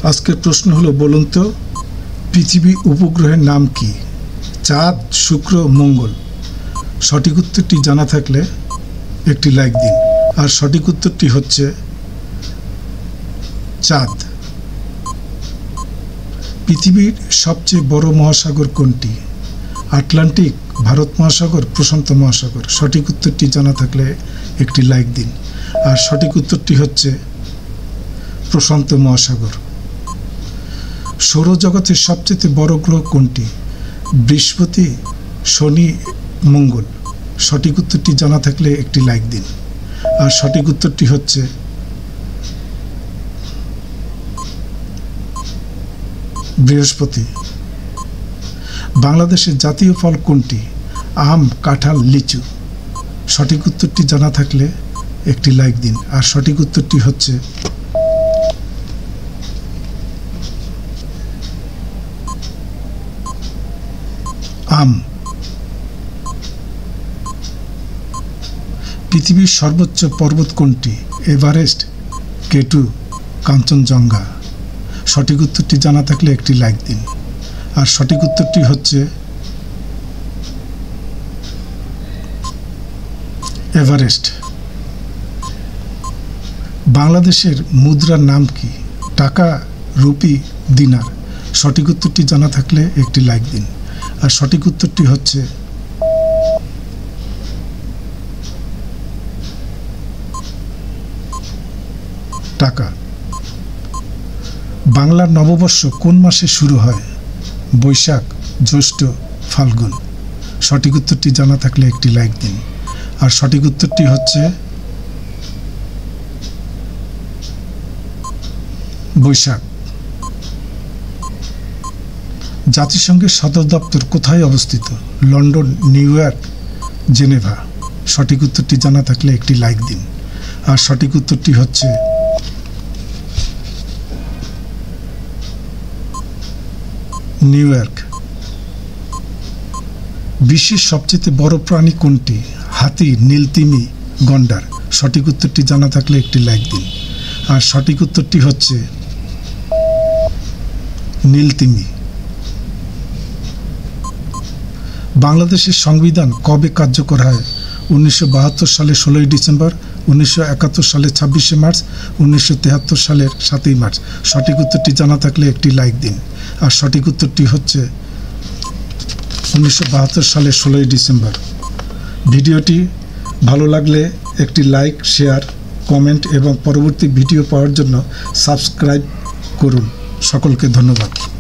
আজকের প্রশ্ন হলো, বলুন তো পৃথিবী উপগ্রহের নাম কি? চাঁদ, শুক্র, মঙ্গল। সঠিক উত্তরটি জানা থাকলে একটি লাইক দিন। আর সঠিক উত্তরটি হচ্ছে চাঁদ। পৃথিবীর সবচেয়ে বড় মহাসাগর কোনটি? আটলান্টিক, ভারত মহাসাগর, প্রশান্ত মহাসাগর। সঠিক উত্তরটি জানা থাকলে একটি লাইক দিন। আর সঠিক উত্তরটি হচ্ছে প্রশান্ত মহাসাগর। সৌরজগতের সবচেয়ে বড় গ্রহ কোনটি? বৃহস্পতি, শনি, মঙ্গল। সঠিক উত্তরটি জানা থাকলে একটি লাইক দিন। আর সঠিক উত্তরটি হচ্ছে বৃহস্পতি। বাংলাদেশের জাতীয় ফল কোনটি? আম, কাঁঠাল, লিচু। সঠিক উত্তরটি জানা থাকলে একটি লাইক দিন। আর সঠিক উত্তরটি হচ্ছে আম। পৃথিবীর সর্বোচ্চ পর্বত কোনটি? এভারেস্ট, কেটু, কাঞ্চনজঙ্ঘা। সঠিক উত্তরটি জানা থাকলে একটি লাইক দিন। আর সঠিক উত্তরটি হচ্ছে এভারেস্ট। বাংলাদেশের মুদ্রার নাম কি? টাকা, রুপি, দিনার। সঠিক উত্তরটি জানা থাকলে একটি লাইক দিন। আর সঠিক উত্তরটি হচ্ছে টাকা। বাংলার নববর্ষ কোন মাসে শুরু হয়? বৈশাখ, জ্যৈষ্ঠ, ফাল্গুন। সঠিক উত্তরটি জানা থাকলে একটি লাইক দিন। আর সঠিক উত্তরটি হচ্ছে বৈশাখ। জাতিসংঘের সদর দপ্তর কোথায় অবস্থিত? London, new York, Geneva. সঠিক উত্তরটি জানা থাকলে একটি লাইক দিন। আর সঠিক উত্তরটি হচ্ছে নিউ ইয়র্ক। বিশ্বের সবচেয়ে বড় প্রাণী কোনটি? হাতি, নীলতিমি, গন্ডার। সঠিক উত্তরটি জানা থাকলে একটি লাইক দিন। আর সঠিক উত্তরটি হচ্ছে নীলতিমি। বাংলাদেশের সংবিধান কবে কার্যকর হয়? 1972 সালের 16 ডিসেম্বর, 1971 সালের 26শে মার্চ, 1973 সালের 7ই মার্চ। সঠিক উত্তরটি জানা থাকলে একটি লাইক দিন। আর সঠিক উত্তরটি হচ্ছে 1972 সালের 16 ডিসেম্বর। ভিডিওটি ভালো লাগলে একটি লাইক, শেয়ার, কমেন্ট এবং পরবর্তী ভিডিও পাওয়ার জন্য সাবস্ক্রাইব করুন। সকলকে ধন্যবাদ।